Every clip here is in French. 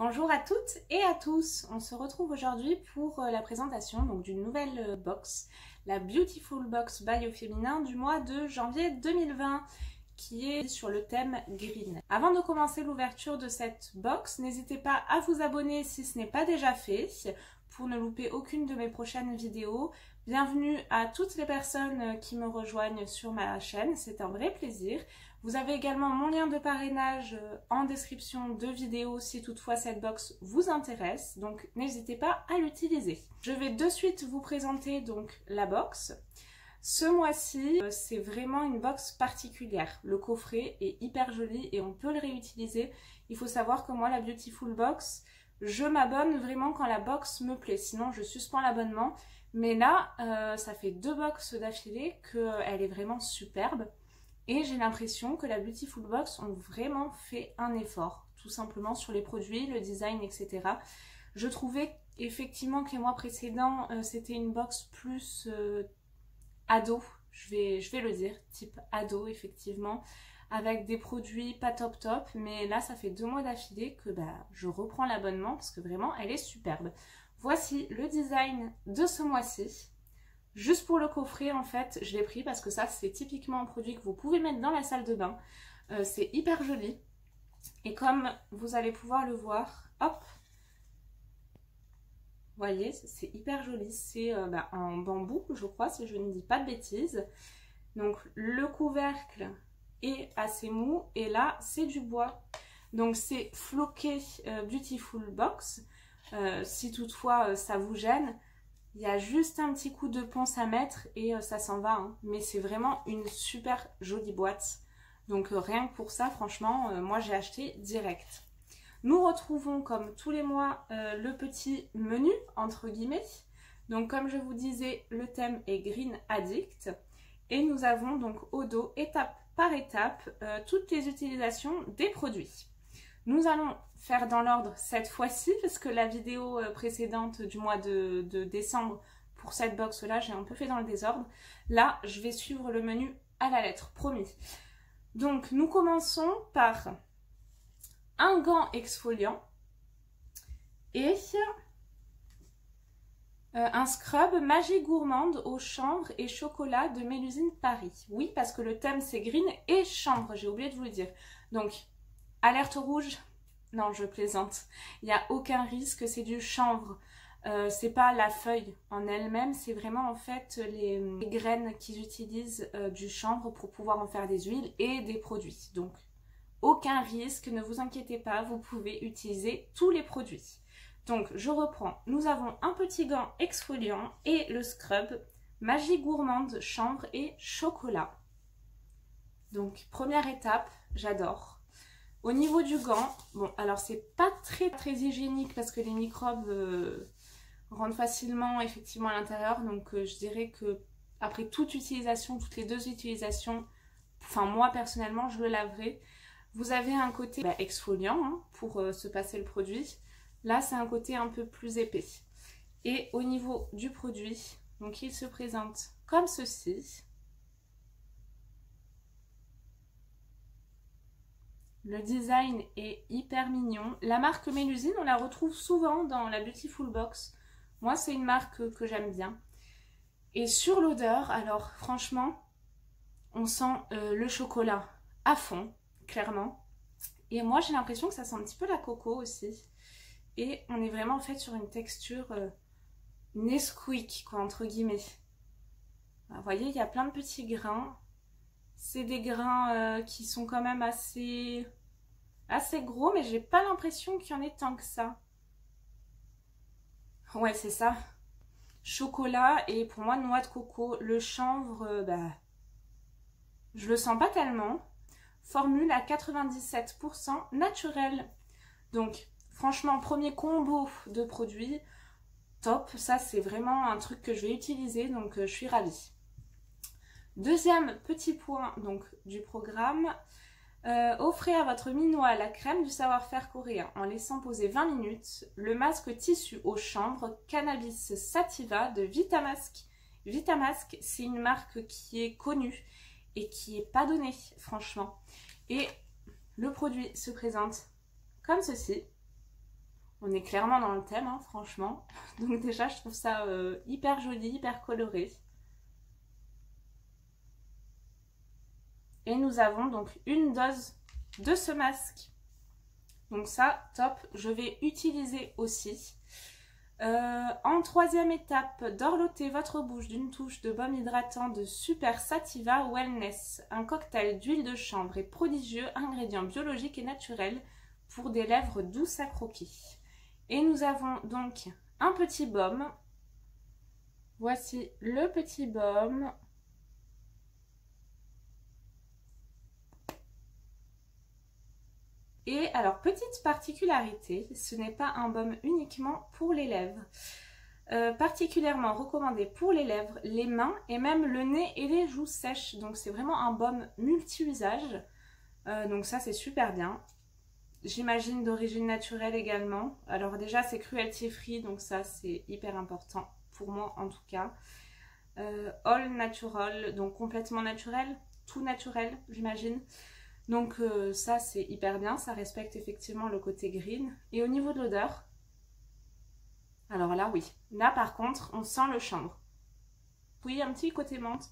Bonjour à toutes et à tous, on se retrouve aujourd'hui pour la présentation d'une nouvelle box, la Beautiful Box by Au Féminin du mois de janvier 2020 qui est sur le thème green. Avant de commencer l'ouverture de cette box, n'hésitez pas à vous abonner si ce n'est pas déjà fait pour ne louper aucune de mes prochaines vidéos. Bienvenue à toutes les personnes qui me rejoignent sur ma chaîne, c'est un vrai plaisir. Vous avez également mon lien de parrainage en description de vidéo si toutefois cette box vous intéresse, donc n'hésitez pas à l'utiliser. Je vais de suite vous présenter donc la box. Ce mois-ci, c'est vraiment une box particulière. Le coffret est hyper joli et on peut le réutiliser. Il faut savoir que moi, la Beautiful Box, je m'abonne vraiment quand la box me plaît. Sinon, je suspends l'abonnement. Mais là, ça fait 2 box d'affilée qu'elle est vraiment superbe. Et j'ai l'impression que la Beautiful Box ont vraiment fait un effort, tout simplement sur les produits, le design, etc. Je trouvais effectivement que les mois précédents, c'était une box plus ado, je vais le dire, type ado effectivement, avec des produits pas top top. Mais là, ça fait 2 mois d'affilée que je reprends l'abonnement parce que vraiment, elle est superbe. Voici le design de ce mois-ci. Juste pour le coffret, en fait, je l'ai pris parce que ça, c'est typiquement un produit que vous pouvez mettre dans la salle de bain. C'est hyper joli. Et comme vous allez pouvoir le voir, hop, vous voyez, c'est hyper joli. C'est en bambou, je crois, si je ne dis pas de bêtises. Donc, le couvercle est assez mou. Et là, c'est du bois. Donc, c'est floqué Beautiful Box. Si toutefois, ça vous gêne. Il y a juste un petit coup de ponce à mettre et ça s'en va. Hein. Mais c'est vraiment une super jolie boîte. Donc rien que pour ça, franchement, moi j'ai acheté direct. Nous retrouvons comme tous les mois le petit menu, entre guillemets. Donc comme je vous disais, le thème est Green Addict. Et nous avons donc au dos, étape par étape, toutes les utilisations des produits. Nous allons faire dans l'ordre cette fois-ci, parce que la vidéo précédente du mois de décembre, pour cette box-là, j'ai un peu fait dans le désordre. Là, je vais suivre le menu à la lettre, promis. Donc, nous commençons par un gant exfoliant et un scrub Magie Gourmande au chanvre et chocolat de Mélusine Paris. Oui, parce que le thème, c'est green et chanvre, j'ai oublié de vous le dire. Donc, alerte rouge, non je plaisante, il n'y a aucun risque, c'est du chanvre, c'est pas la feuille en elle-même, c'est vraiment en fait les graines qu'ils utilisent du chanvre pour pouvoir en faire des huiles et des produits. Donc aucun risque, ne vous inquiétez pas, vous pouvez utiliser tous les produits. Donc je reprends, nous avons un petit gant exfoliant et le scrub Magie Gourmande, chanvre et chocolat. Donc première étape, j'adore. Au niveau du gant, bon, alors c'est pas très hygiénique parce que les microbes rentrent facilement effectivement à l'intérieur. Donc je dirais que après toute utilisation, toutes les 2 utilisations, enfin moi personnellement je le laverai. Vous avez un côté exfoliant hein, pour se passer le produit. Là c'est un côté un peu plus épais. Et au niveau du produit, donc il se présente comme ceci. Le design est hyper mignon. La marque Mélusine, on la retrouve souvent dans la Beautiful Box. Moi, c'est une marque que j'aime bien. Et sur l'odeur, alors franchement, on sent le chocolat à fond, clairement. Et moi, j'ai l'impression que ça sent un petit peu la coco aussi. Et on est vraiment en fait sur une texture Nesquik, quoi, entre guillemets. Vous voyez, il y a plein de petits grains. C'est des grains qui sont quand même assez gros, mais j'ai pas l'impression qu'il y en ait tant que ça. Ouais, c'est ça. Chocolat et pour moi noix de coco. Le chanvre, je le sens pas tellement. Formule à 97% naturel. Donc, franchement, premier combo de produits, top. Ça, c'est vraiment un truc que je vais utiliser, donc je suis ravie. Deuxième petit point donc du programme, offrez à votre minois la crème du savoir-faire coréen en laissant poser 20 minutes le masque tissu au chanvre Cannabis Sativa de Vitamask. Vitamask, c'est une marque qui est connue et qui n'est pas donnée franchement. Et le produit se présente comme ceci. On est clairement dans le thème, hein, franchement. Donc déjà, je trouve ça hyper joli, hyper coloré. Et nous avons donc une dose de ce masque. Donc ça, top, je vais utiliser aussi. En troisième étape, dorlotez votre bouche d'une touche de baume hydratant de Super Sativa Wellness. Un cocktail d'huile de chanvre et prodigieux, ingrédients biologiques et naturels pour des lèvres douces à croquer. Et nous avons donc un petit baume. Voici le petit baume. Et alors, petite particularité, ce n'est pas un baume uniquement pour les lèvres. Particulièrement recommandé pour les lèvres, les mains et même le nez et les joues sèches. Donc c'est vraiment un baume multi-usage. Donc ça c'est super bien. J'imagine d'origine naturelle également. Alors déjà c'est cruelty free, donc ça c'est hyper important pour moi en tout cas. All natural, donc complètement naturel, tout naturel j'imagine. Donc ça c'est hyper bien, ça respecte effectivement le côté green. Et au niveau de l'odeur, alors là oui, là par contre on sent le chanvre. Oui, un petit côté menthe,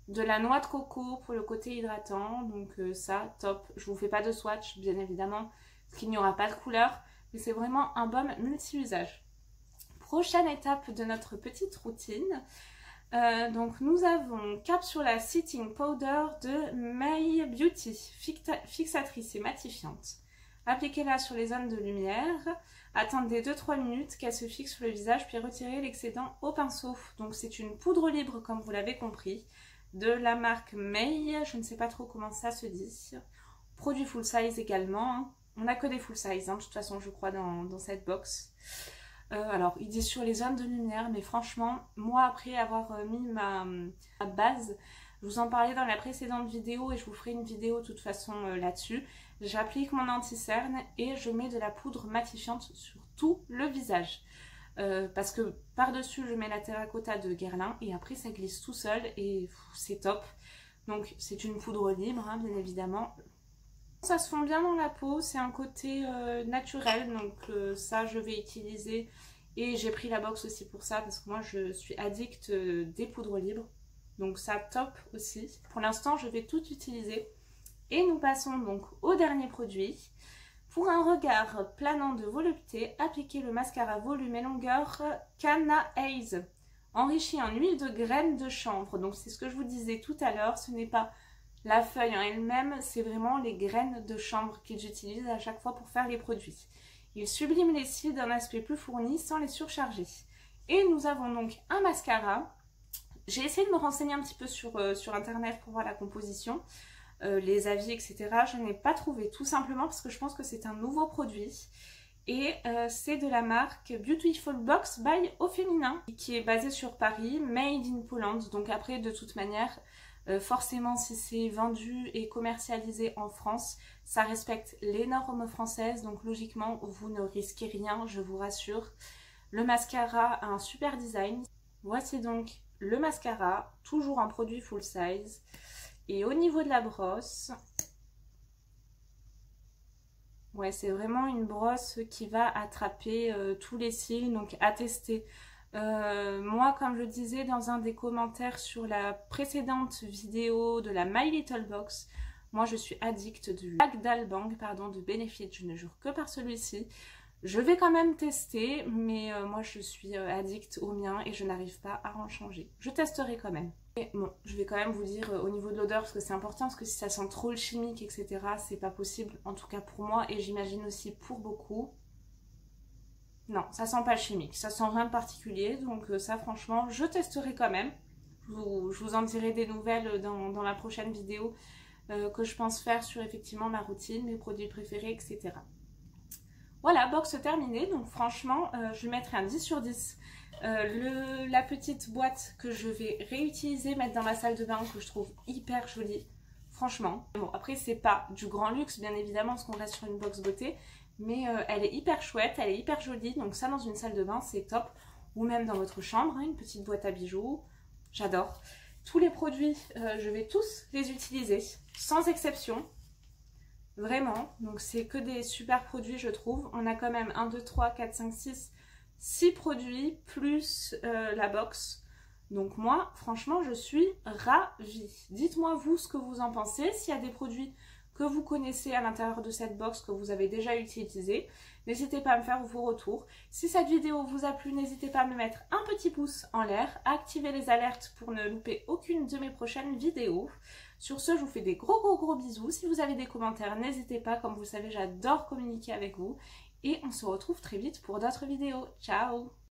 de la noix de coco pour le côté hydratant, donc ça top. Je vous fais pas de swatch bien évidemment, parce qu'il n'y aura pas de couleur, mais c'est vraiment un baume multi-usage. Prochaine étape de notre petite routine. Donc nous avons Capsula Setting Powder de May Beauty, fixatrice et matifiante. Appliquez-la sur les zones de lumière, attendez 2-3 minutes qu'elle se fixe sur le visage, puis retirez l'excédent au pinceau. Donc c'est une poudre libre comme vous l'avez compris, de la marque May, je ne sais pas trop comment ça se dit. Produit full size également, on n'a que des full size hein, de toute façon je crois dans cette box. Alors, il dit sur les zones de lumière, mais franchement, moi après avoir mis ma base, je vous en parlais dans la précédente vidéo et je vous ferai une vidéo de toute façon là-dessus. J'applique mon anti-cerne et je mets de la poudre matifiante sur tout le visage. Parce que par-dessus, je mets la terracotta de Guerlain et après ça glisse tout seul et c'est top. Donc c'est une poudre libre, hein, bien évidemment. Ça se fond bien dans la peau, c'est un côté naturel, donc ça je vais utiliser et j'ai pris la box aussi pour ça parce que moi je suis addict des poudres libres, donc ça top aussi. Pour l'instant je vais tout utiliser et nous passons donc au dernier produit. Pour un regard planant de volupté, appliquez le mascara volume et longueur Canna Haze, enrichi en huile de graines de chanvre. Donc c'est ce que je vous disais tout à l'heure, ce n'est pas la feuille en elle-même, c'est vraiment les graines de chanvre qu'ils utilisent à chaque fois pour faire les produits. Ils subliment les cils d'un aspect plus fourni sans les surcharger. Et nous avons donc un mascara. J'ai essayé de me renseigner un petit peu sur internet pour voir la composition, les avis, etc. Je n'ai pas trouvé, tout simplement parce que je pense que c'est un nouveau produit. Et c'est de la marque Beautiful Box by Au Féminin, qui est basée sur Paris, made in Poland. Donc après, de toute manière, forcément si c'est vendu et commercialisé en France, ça respecte les normes françaises, donc logiquement vous ne risquez rien, je vous rassure. Le mascara a un super design. Voici donc le mascara, toujours en produit full size. Et au niveau de la brosse, ouais, c'est vraiment une brosse qui va attraper tous les cils, donc à tester. Moi, comme je disais dans un des commentaires sur la précédente vidéo de la My Little Box, moi je suis addict du lac d'Albang, pardon, de Benefit, je ne jure que par celui-ci. Je vais quand même tester, mais moi je suis addict au mien et je n'arrive pas à en changer. Je testerai quand même. Et bon, je vais quand même vous dire au niveau de l'odeur, parce que c'est important, parce que si ça sent trop le chimique, etc., c'est pas possible, en tout cas pour moi, et j'imagine aussi pour beaucoup. Non, ça sent pas le chimique, ça sent rien de particulier, donc ça franchement, je testerai quand même. Je vous en dirai des nouvelles dans la prochaine vidéo que je pense faire sur effectivement ma routine, mes produits préférés, etc. Voilà, box terminée, donc franchement, je lui mettrai un 10 sur 10. La petite boîte que je vais réutiliser, mettre dans ma salle de bain, que je trouve hyper jolie, franchement. Bon, après, c'est pas du grand luxe, bien évidemment, parce qu'on reste sur une box beauté, mais elle est hyper chouette, elle est hyper jolie, donc ça dans une salle de bain c'est top, ou même dans votre chambre, hein, une petite boîte à bijoux, j'adore. Tous les produits, je vais tous les utiliser, sans exception. Vraiment, donc c'est que des super produits je trouve. On a quand même 1, 2, 3, 4, 5, 6 produits plus la box. Donc moi, franchement, je suis ravie. Dites-moi vous ce que vous en pensez. S'il y a des produits que vous connaissez à l'intérieur de cette box, que vous avez déjà utilisé, n'hésitez pas à me faire vos retours. Si cette vidéo vous a plu, n'hésitez pas à me mettre un petit pouce en l'air, à activer les alertes pour ne louper aucune de mes prochaines vidéos. Sur ce, je vous fais des gros bisous. Si vous avez des commentaires, n'hésitez pas. Comme vous le savez, j'adore communiquer avec vous. Et on se retrouve très vite pour d'autres vidéos. Ciao!